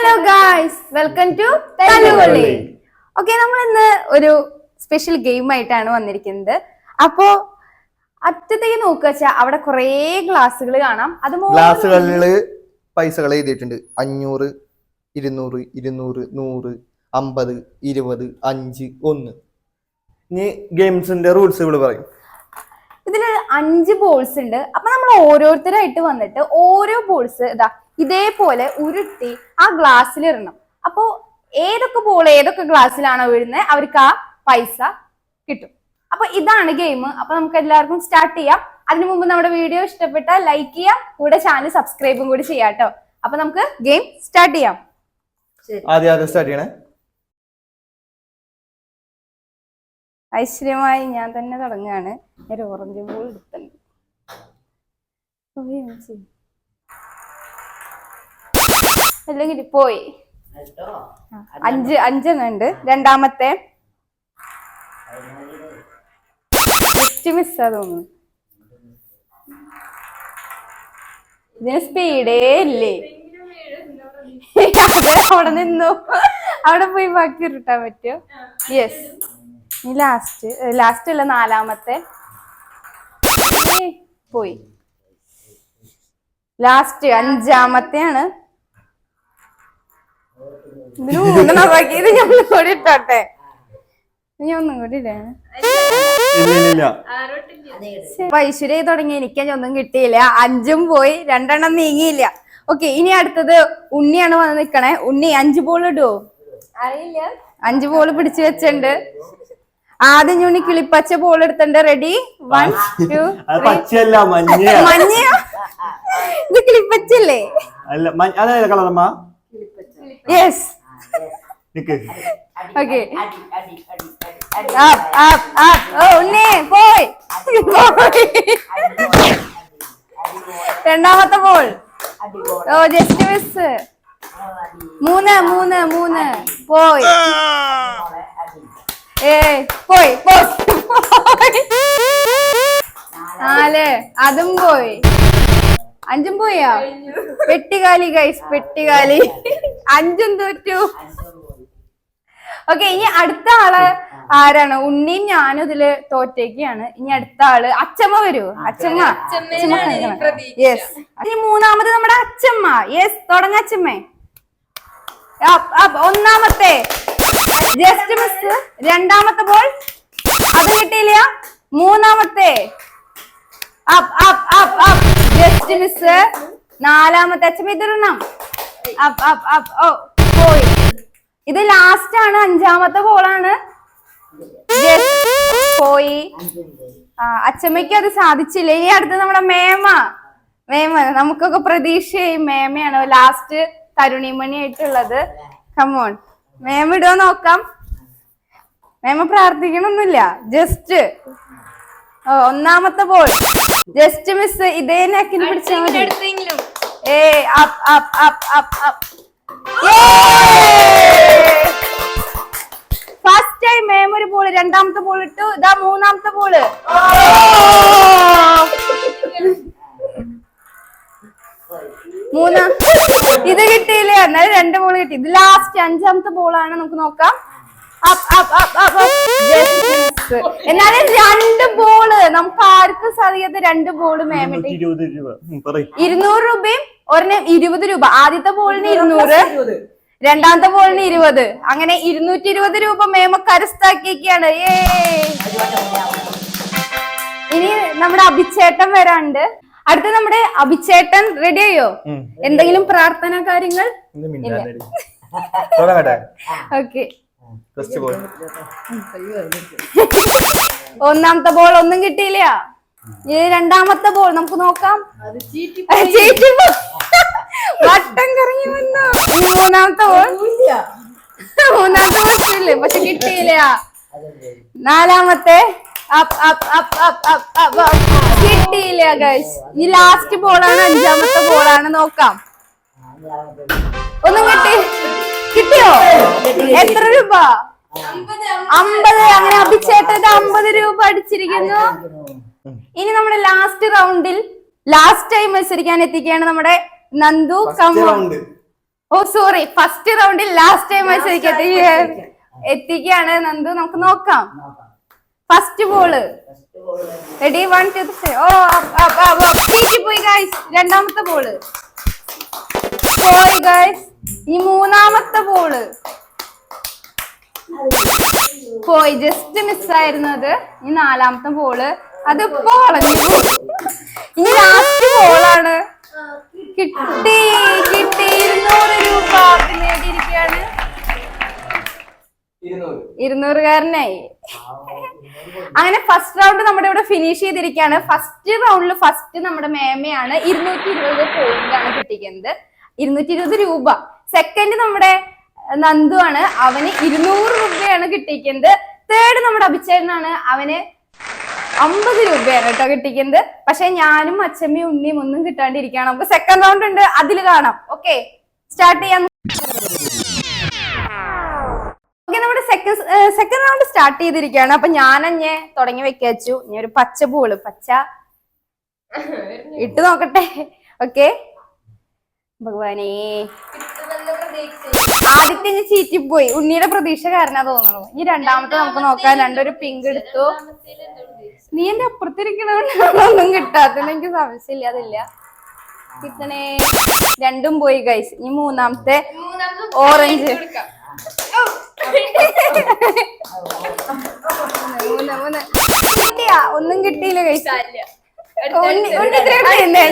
Hello guys, welcome to തല്ലുകൊള്ളി. Okay, നമ്മൾ ഇന്ന് ഒരു സ്പെഷ്യൽ ഗെയിം ആയിട്ടാണ് വന്നിരിക്കുന്നത്. അപ്പോ അറ്റത്തേക്ക് നോക്കുക വെച്ചാൽ അവിടെ കുറെ ഗ്ലാസ്സുകൾ കാണാം. അത് ഗ്ലാസ്സുകളില് പൈസകൾ എഴുതിയിട്ടുണ്ട്. 500, 200, 200, 100, 50, 20, 5, 1. ഇനി ഗെയിംസിന്റെ റൂൾസുകൾ പറയും. ഇതില് 5 ബോൾസ് ഉണ്ട്. അപ്പൊ നമ്മൾ ഓരോരുത്തരായിട്ട് വന്നിട്ട് ഓരോ ബോൾസ് ഇതേപോലെ ഉരുട്ടി ആ ഗ്ലാസ്സിൽ ഇടണം. അപ്പോ ഏതൊക്കെ ബോൾ ഏതൊക്കെ ഗ്ലാസ്സിലാണോ വീഴുന്നത് അവർക്ക് ആ പൈസ കിട്ടും. അപ്പൊ ഇതാണ് ഗെയിം. അപ്പൊ നമുക്ക് എല്ലാവർക്കും സ്റ്റാർട്ട് ചെയ്യാം. അതിനു മുമ്പ് നമ്മുടെ വീഡിയോ ഇഷ്ടപ്പെട്ടാൽ ലൈക്ക് ചെയ്യാം, കൂടെ ചാനൽ സബ്സ്ക്രൈബും കൂടി ചെയ്യാം കേട്ടോ. അപ്പൊ നമുക്ക് ഗെയിം സ്റ്റാർട്ട് ചെയ്യാം. ആദ്യം സ്റ്റാർട്ട് ചെയ്യണേ. ഐശ്വര്യമായി ഞാൻ തന്നെ തുടങ്ങുകയാണ്. ഒരു ഓറഞ്ച് ബോൾ എടുത്തുണ്ട്. അല്ലെങ്കിൽ പോയി 5 ഉണ്ട്. രണ്ടാമത്തെ മിസ്സാ തോന്നുന്നു. ഇതിന് സ്പീഡേ ഇല്ലേ. അവിടെ നിന്നു, അവിടെ പോയി ബാക്കി ഉരുട്ടാൻ പറ്റുമോ? യെസ്. ലാസ്റ്റ് അല്ല, 4ാമത്തെ പോയി. ലാസ്റ്റ് 5ാമത്തെയാണ്. ഇതിന് 3 ബാക്കിയത്. ഞാൻ ഒന്നും കൂടി ഇട്ടോട്ടെ. ഞാൻ ഒന്നും കൂടി ഇടാണ്. ഐശ്വര്യ തുടങ്ങി. എനിക്ക് ഒന്നും കിട്ടിയില്ല. 5ഉം പോയി, 2 നീങ്ങിയില്ല. ഓക്കെ, ഇനി അടുത്തത് ഉണ്ണിയാണ് വന്ന് നിക്കണേ. ഉണ്ണി 5 ബോൾ ഇടുവോ? അറിയില്ല. 5 ബോൾ പിടിച്ചു വെച്ചിട്ടുണ്ട്. ആദ്യം ഞുണ്ണി കിളിപ്പച്ച ബോൾ എടുത്തിട്ടുണ്ട്. റെഡി? 1 2 മഞ്ഞയോ? ഇത് കിളിപ്പച്ചല്ലേ? യെസ്. ഓക്കെ, ഉണ്ണി പോയി. 2ാമത്തെ ബോൾ. ഓ, ജസ്റ്റ് മിസ്. 3 പോയി. പോയി 4. അതും പോയി. 5ഉം പോയാ? പെട്ടികാലി ഗൈസ്, പെട്ടികാലി. 5ഉം തോറ്റു. ഓക്കെ, ഇനി അടുത്ത ആള് ആരാണ്? ഉണ്ണിയും ഞാനും ഇതില് തോറ്റേക്കാണ്. ഇനി അടുത്ത ആള് അച്ചമ്മ വരൂ. അച്ചമ്മ. യെസ്. ഇനി 3ാമത് നമ്മുടെ അച്ചമ്മ. യെസ്, തുടങ്ങ അച്ചമ്മേ. 1ാമത്തെ ജസ്റ്റ് മിസ്. 2ാമത്തെ ബോൾ, അത് കിട്ടിയില്ല. 3ാമത്തെ ജസ്റ്റ് മിസ്. 4ാമത്തെ അച്ഛമ്മ ഇതിരണം. പോയി. ഇത് ലാസ്റ്റ് ആണ്. 5ാമത്തെ ബോളാണ്. പോയി. അച്ഛമ്മയ്ക്ക് അത് സാധിച്ചില്ല. ഇനി അടുത്ത് നമ്മുടെ മേമ. നമുക്കൊക്കെ പ്രതീക്ഷയും മേമയാണ് ലാസ്റ്റ് തരുണിമണി ആയിട്ടുള്ളത്. കമോൺ മേമ ഇടുക നോക്കാം. മേമ പ്രാർത്ഥിക്കണമൊന്നുമില്ല. ജസ്റ്റ് 1ാമത്തെ ബോൾ ജസ്റ്റ് മിസ്. ഇതേ നെക്കിന് പിടിച്ചാൽ മതി. ഫസ്റ്റ് ടൈം മേമ ഒരു ബോള്. 2ാമത്തെ ബോൾ ഇട്ടു. ഇതാ 3ാമത്തെ ബോള്. ഇത് കിട്ടിയില്ലേ? എന്നാലും 2 ബോൾ കിട്ടി. ഇത് ലാസ്റ്റ് 5ാമത്തെ ബോളാണ്. നമുക്ക് നോക്കാം. എന്നാലും 2 ബോള് നമുക്ക് ആർക്കും സാധിക്കാത്ത 2 ബോള് മേമിട്ട്. 200 രൂപയും ഒരെണ്ണം 20 രൂപ. ആദ്യത്തെ ബോളിന് 200, 2ാമത്തെ ബോളിന് 20. അങ്ങനെ 220 രൂപ മേമ കരസ്ഥമാക്കിയൊക്കെയാണ്. ഇനി നമ്മുടെ അഭിച്ചേട്ടൻ വരാണ്ട്. അടുത്ത നമ്മുടെ അഭിച്ചേട്ടൻ റെഡി ആയോ? എന്തെങ്കിലും പ്രാർത്ഥന കാര്യങ്ങൾ? ഓക്കെ. 1ാമത്തെ ബോൾ ഒന്നും കിട്ടിയില്ല. ഇത് 2ാമത്തെ ബോൾ. നമുക്ക് നോക്കാം. വട്ടം കറങ്ങി വന്നു. 3ാമത്തെ ബോൾ. 3ാമത്തെ ബോൾ പക്ഷെ കിട്ടിയില്ല. 4ാമത്തെ കിട്ടിയില്ല ഗൈസ്. ഈ ലാസ്റ്റ് ബോളാണ്. 5ാമത്തെ ബോളാണ്. നോക്കാം. ഒന്നും കിട്ടിയോ? എത്ര രൂപ? 50. അങ്ങനെ അഭിച്ചേട്ടത് 50 രൂപ അടിച്ചിരിക്കുന്നു. ഇനി നമ്മുടെ ലാസ്റ്റ് റൗണ്ടിൽ ലാസ്റ്റ് ടൈം മത്സരിക്കാൻ എത്തിക്കുകയാണ് നമ്മുടെ നന്ദു. ഓ സോറി, ഫസ്റ്റ് റൗണ്ടിൽ ലാസ്റ്റ് ടൈം എത്തിക്കാണ് നന്ദു. നമുക്ക് നോക്കാം. First ball ready, 1 2 3. ഓ പോയി ഗൈസ്. രണ്ടാമത്തെ ബോള് പോയി ഗൈസ്. ഈ മൂന്നാമത്തെ ബോള് പോയി, ജസ്റ്റ് മിസ്സായിരുന്നു അത്. ഈ നാലാമത്തെ ബോള് അതിപ്പോ വളഞ്ഞു. ഇനി ലാസ്റ്റ് ബോളാണ്. കിട്ടി 200 രൂപ നേടിയിരിക്കുകയാണ്. 200-കാരനായി. അങ്ങനെ ഫസ്റ്റ് റൗണ്ട് നമ്മുടെ ഇവിടെ ഫിനിഷ് ചെയ്തിരിക്കുകയാണ്. ഫസ്റ്റ് റൗണ്ടിൽ ഫസ്റ്റ് നമ്മുടെ മേമയാണ് 220 പോയിന്റ് ആണ് കിട്ടിക്കുന്നത്, 220 രൂപ. സെക്കൻഡ് നമ്മുടെ നന്ദു ആണ്, അവന് 200 രൂപയാണ് കിട്ടിക്കുന്നത്. തേർഡ് നമ്മുടെ അഭിചേട്ടനാണ്, അവന് 50 രൂപയാണ് കേട്ടോ കിട്ടിക്കുന്നത്. പക്ഷെ ഞാനും അച്ഛമ്മയും ഉണ്ണിയും ഒന്നും കിട്ടാണ്ടിരിക്കുകയാണ്. നമുക്ക് സെക്കൻഡ് റൗണ്ട് ഉണ്ട്, അതിൽ കാണാം. ഓക്കെ, സ്റ്റാർട്ട് ചെയ്യാം. നമ്മുടെ സെക്കൻഡ് റൗണ്ട് സ്റ്റാർട്ട് ചെയ്തിരിക്കുകയാണ്. അപ്പൊ ഞാനഞ്ഞെ തുടങ്ങി വെച്ചു. ഇനി ഒരു പച്ച പൂള് പച്ച ഇട്ട് നോക്കട്ടെ. ഓക്കെ, ഭഗവാനേ, ആദ്യത്തെ ഞാൻ ചീറ്റിപ്പോയി. ഉണ്ണിയുടെ പ്രതീക്ഷ കാരണാ തോന്നുന്നു. ഇനി രണ്ടാമത്തെ നമുക്ക് നോക്കാം. രണ്ടൊരു പിങ്ക് എടുത്തു. നീ എന്റെ അപ്പുറത്തിരിക്കണൊന്നും കിട്ടാത്തത് എനിക്ക് സംശയമില്ല. അതില്ല, കിട്ടണേ. രണ്ടും പോയി ഗൈസ്. ഇനി മൂന്നാമത്തെ ഓറഞ്ച്. കിട്ടിയാ? ഒന്നും കിട്ടിയില്ല ഗൈസ്.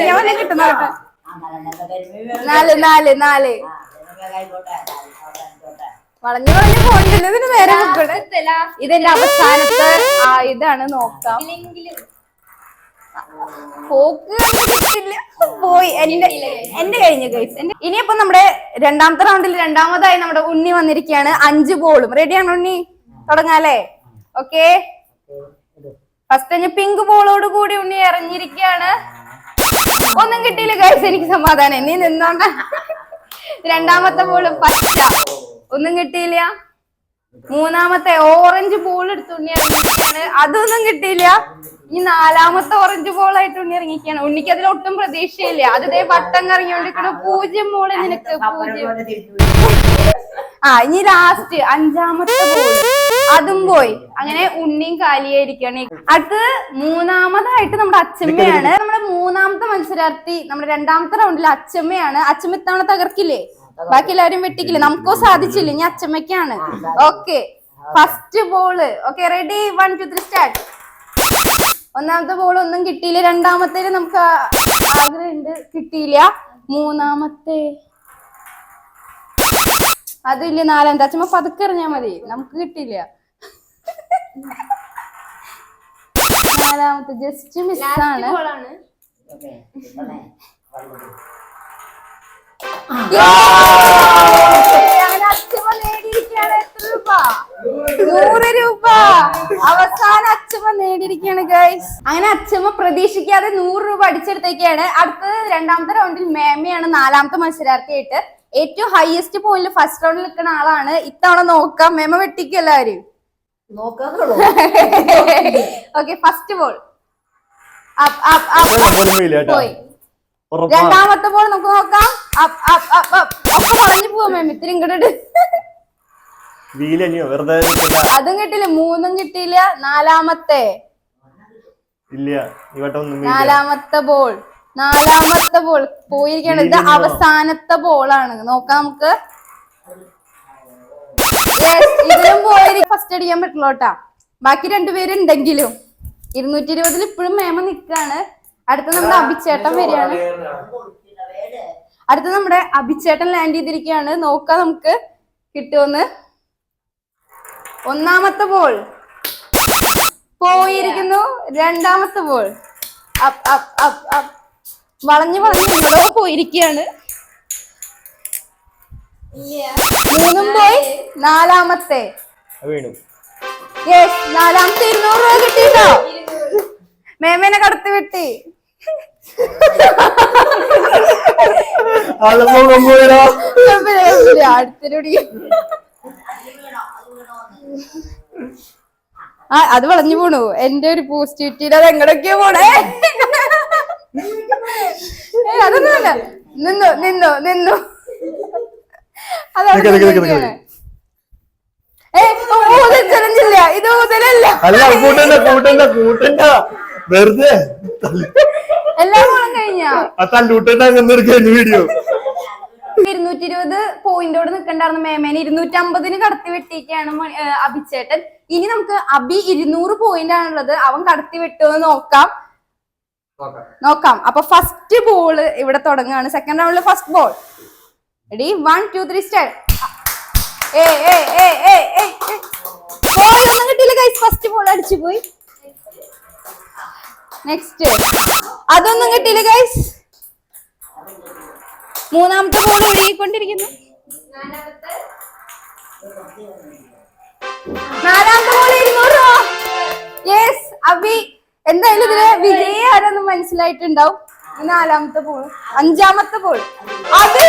ഞാൻ കിട്ടുന്ന 4 വളഞ്ഞു പോകണ്ടല്ലോ. ഇതിന് നേരെ ഇതെന്റെ അവസാനത്തെ ഇതാണ്. നോക്കാം. പോക്ക് കിട്ടില്ല, പോയി. എന്റെ കഴിഞ്ഞു ഗൈസ്. ഇനിയിപ്പോ നമ്മുടെ രണ്ടാമത്തെ റൗണ്ടിൽ രണ്ടാമതായി നമ്മുടെ ഉണ്ണി വന്നിരിക്കുകയാണ്. 5 ബോളും. റെഡിയാണ് ഉണ്ണി? തുടങ്ങാല്ലേ? ഓക്കെ, ഫസ്റ്റ് പിങ്ക് ബോളോട് കൂടി ഉണ്ണി ഇറങ്ങിയിരിക്കുകയാണ്. ഒന്നും കിട്ടിയില്ല ഗൈസ്, എനിക്ക് സമാധാനം. നീ നിന്നോണ്ട. രണ്ടാമത്തെ ബോള് പച്ച, ഒന്നും കിട്ടിയില്ല. മൂന്നാമത്തെ ഓറഞ്ച് ബോൾ എടുത്ത് ഉണ്ണി ഇറങ്ങിയിരിക്കുകയാണ്, അതൊന്നും കിട്ടിയില്ല. ഈ നാലാമത്തെ ഓറഞ്ച് ബോൾ ആയിട്ട് ഉണ്ണി ഇറങ്ങിയിരിക്കുകയാണ്. ഉണ്ണിക്ക് അതിൽ ഒട്ടും പ്രതീക്ഷയില്ല. അത് ദേ വട്ടം കറങ്ങിക്കൊണ്ടിരിക്കണം. 0 മോള് നിനക്ക് 0. ഇനി ലാസ്റ്റ് 5ാമത്തെ ബോൾ, അതും പോയി. അങ്ങനെ ഉണ്ണിയും കാലിയായിരിക്കുകയാണ്. അടുത്ത് മൂന്നാമതായിട്ട് നമ്മുടെ അച്ചമ്മയാണ്. നമ്മുടെ മൂന്നാമത്തെ മത്സരാർത്ഥി നമ്മുടെ രണ്ടാമത്തെ റൗണ്ടിൽ അച്ചമ്മയാണ്. അച്ചമ്മ ഇത്തവണ തകർക്കില്ലേ? ബാക്കി എല്ലാവരും വെട്ടിക്കില്ലേ? നമുക്കോ സാധിച്ചില്ല. ഇനി അച്ചമ്മയ്ക്കാണ്. Okay, first ball. Okay, ready, 1 2 3 start. ഒന്നാമത്തെ ബോൾ ഒന്നും കിട്ടിയില്ല. രണ്ടാമത്തേല് നമുക്ക് ആഗ്രഹമുണ്ട്, കിട്ടിയില്ല. മൂന്നാമത്തെ അതില്ല. നാലാമത്തെ അച്ഛമ്മ പതുക്കെ എറിഞ്ഞാ മതി, നമുക്ക് കിട്ടിയില്ല. നാലാമത്തെ ജസ്റ്റ് മിസ്സാണ്. അച്ഛമ്മ നേടിയിരിക്കുകയാണ്. എത്ര രൂപ? 100 രൂപ. അവസാനം അച്ഛമ്മ നേടിയിരിക്കുകയാണ് ഗൈസ്. അങ്ങനെ അച്ഛമ്മ പ്രതീക്ഷിക്കാതെ 100 രൂപ അടിച്ചെടുത്തേക്കാണ്. അടുത്തത് രണ്ടാമത്തെ റൗണ്ടിൽ മേമയാണ് നാലാമത്തെ മത്സരാർത്ഥിയായിട്ട്. ഏറ്റവും ഹയസ്റ്റ് പോയിന്റ് ഫസ്റ്റ് റൗണ്ടിൽ നിൽക്കുന്ന ആളാണ്. ഇത്തവണ നോക്കാം. മേമ വെട്ടിക്കും എല്ലാവരും. ഓക്കെ, ഫസ്റ്റ് ബോൾ പോയി. രണ്ടാമത്തെ ബോൾ നമുക്ക് നോക്കാം. ഒക്കെ വളഞ്ഞു പോവാ മേമ. ഇത്തിരി ഇങ്ങോട്ട്. അതും കിട്ടില്ല. 3ഉം കിട്ടിയില്ല. നാലാമത്തെ ബോൾ പോയിരിക്കണം. ഇത് അവസാനത്തെ ബോളാണ്. നോക്കാം നമുക്ക്. ഇതിലും പോയി ഫസ്റ്റ് അടിക്കാൻ പറ്റുള്ളൂട്ടാ. ബാക്കി രണ്ടുപേരുണ്ടെങ്കിലും 220 ഇപ്പോഴും മേമ നിക്കാണ്. അടുത്ത നമ്മുടെ അഭിചേട്ടൻ വരികയാണ്. അടുത്ത നമ്മുടെ അഭിചേട്ടൻ ലാൻഡ് ചെയ്തിരിക്കുകയാണ്. നോക്കാം നമുക്ക് കിട്ടുമെന്ന്. ഒന്നാമത്തെ ബോൾ പോയിരിക്കുന്നു. രണ്ടാമത്തെ ബോൾ വളഞ്ഞു ഇവിടെ പോയിരിക്കുകയാണ്. 3ഉം പോയി. നാലാമത്തെ നാലാമത്തെ 200 രൂപ കിട്ടിട്ടോ. മേമേനെ കടത്തി വെട്ടി. അടുത്തിനോടി അത് വളഞ്ഞു പോണു. എന്റെ ഒരു പോസിറ്റിവിറ്റിയിൽ അത് എങ്ങടൊക്കെയോ പോണേ. അതൊന്നുമല്ല. നിന്നു. ചലഞ്ചില്ല, ഇത് ഊതലല്ല. അല്ല കൂട്ടണ്ട വെറുതെ എല്ലാ കോളം കഴിഞ്ഞാ വീഡിയോ 220 പോയിന്റോട് നിൽക്കണ്ടായിരുന്നു മേമേനെ 250 കടത്തി വെട്ടിയൊക്കെയാണ് അഭിച്ചേട്ടൻ. ഇനി നമുക്ക് അഭി 200 പോയിന്റ് ആണുള്ളത്. അവൻ കടത്തി വെട്ടുമെന്ന് നോക്കാം. അപ്പൊ ഫസ്റ്റ് ബോള് ഇവിടെ തുടങ്ങുകയാണ്. സെക്കൻഡ് റൗണ്ടില് ഫസ്റ്റ് ബോൾ. Ready 1 2 3 start. ബോളൊന്നും കിട്ടിയില്ല ഗൈസ്. ഫസ്റ്റ് ബോൾ അടിച്ചു പോയി. നെക്സ്റ്റ് അതൊന്നും കിട്ടിയില്ല ഗൈസ്. മൂന്നാമത്തെ ബോൾ നീങ്ങിക്കൊണ്ടിരിക്കുന്നു. നാലാമത്തെ ബോൾ 200 രൂപ. യെസ് അഭി എന്തായാലും ഇതില് വിജയി ആരെന്ന് മനസ്സിലായിട്ടുണ്ടാവും. നാലാമത്തെ ബോൾ. അഞ്ചാമത്തെ ബോൾ അത്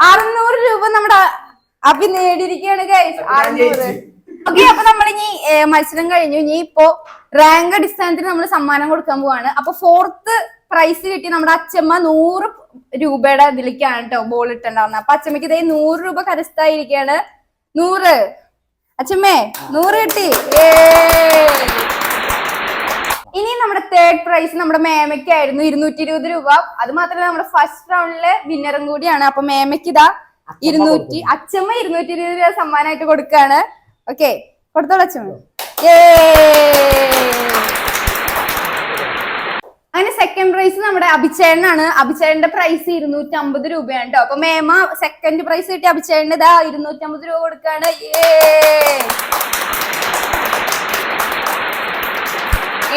600 രൂപ നമ്മുടെ അഭി നേടിയിരിക്കുകയാണ് ഗൈസ്. 600. ഓക്കെ, അപ്പൊ നമ്മളിനി മത്സരം കഴിഞ്ഞു. ഇനി ഇപ്പോ റാങ്ക് അടിസ്ഥാനത്തിൽ നമ്മൾ സമ്മാനം കൊടുക്കാൻ പോവാണ്. അപ്പൊ 4th പ്രൈസ് കിട്ടി നമ്മുടെ അച്ചമ്മ 100 രൂപയുടെ ഇതിലേക്കാണ് കേട്ടോ ബോൾ ഇട്ടുണ്ടാവുന്നത്. അപ്പൊ അച്ചമ്മക്ക് ഇതേ 100 രൂപ കരസ്ഥായിരിക്കാണ്. 100 അച്ചമ്മേ 100 കിട്ടി. ഇനി നമ്മുടെ 3rd പ്രൈസ് നമ്മുടെ മേമയ്ക്കായിരുന്നു 220 രൂപ. അത് മാത്രമല്ല നമ്മുടെ ഫസ്റ്റ് റൗണ്ടിലെ വിന്നറും കൂടിയാണ്. അപ്പൊ മേമയ്ക്ക് ഇതാ 200, അച്ചമ്മ 220 രൂപ സമ്മാനമായിട്ട് കൊടുക്കാണ്. ഓക്കെ, കൊടുത്തോളൂ അച്ചമ്മ. അങ്ങനെ സെക്കൻഡ് പ്രൈസ് നമ്മുടെ അഭിചേട്ടനാണ്. അഭിചേട്ടന്റെ പ്രൈസ് 250 രൂപയാണ് കേട്ടോ. അപ്പൊ മേമ സെക്കൻഡ് പ്രൈസ് കിട്ടി അഭിചേട്ടന്റെ ഇതാ 250 രൂപ കൊടുക്കാണ്.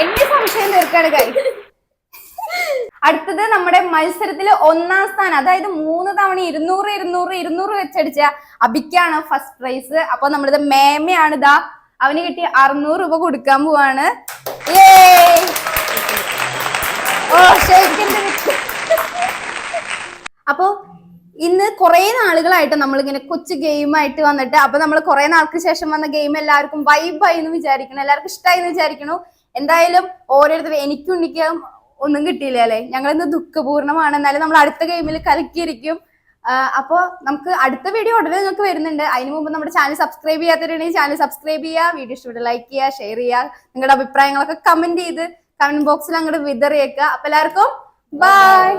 എന്റെ സംശയം തീർക്കാണ് ഗൈസ്. അടുത്തത് നമ്മുടെ മത്സരത്തില് 1ാം സ്ഥാനം, അതായത് 3 തവണ 200 വെച്ചടിച്ച അഭിക്കാണ് ഫസ്റ്റ് പ്രൈസ്. അപ്പൊ നമ്മളിത് മേമയാണ് ഇതാ അവന് കിട്ടി 600 രൂപ കൊടുക്കാൻ പോവാണ്. അപ്പൊ ഇന്ന് കുറെ നാളുകളായിട്ട് നമ്മളിങ്ങനെ കൊച്ചു ഗെയിമായിട്ട് വന്നിട്ട്, അപ്പൊ നമ്മൾ കുറെ നാൾക്ക് ശേഷം വന്ന ഗെയിം എല്ലാവർക്കും വൈബായി എന്ന് വിചാരിക്കണം, എല്ലാവർക്കും ഇഷ്ടമായി എന്ന് വിചാരിക്കണു. എന്തായാലും ഓരോരുത്തരും എനിക്കും ഉണ്ണിക്കും ഒന്നും കിട്ടിയില്ല അല്ലെ. ഞങ്ങൾ ഇന്ന് ദുഃഖപൂർണ്ണമാണ്. എന്നാലും നമ്മൾ അടുത്ത ഗെയിമിൽ കലക്കിയിരിക്കും. അപ്പൊ നമുക്ക് അടുത്ത വീഡിയോ ഉടനെ നിങ്ങൾക്ക് വരുന്നുണ്ട്. അതിന് മുമ്പ് നമ്മുടെ ചാനൽ സബ്സ്ക്രൈബ് ചെയ്യാത്തവരുണ്ടെങ്കിൽ ചാനൽ സബ്സ്ക്രൈബ് ചെയ്യുക, വീഡിയോ ഇഷ്ടപ്പെട്ട് ലൈക്ക് ചെയ്യുക, ഷെയർ ചെയ്യുക, നിങ്ങളുടെ അഭിപ്രായങ്ങളൊക്കെ കമന്റ് ചെയ്ത് കമന്റ് ബോക്സിൽ അങ്ങോട്ട് വിതറിയേക്കുക. അപ്പൊ എല്ലാവർക്കും ബൈ.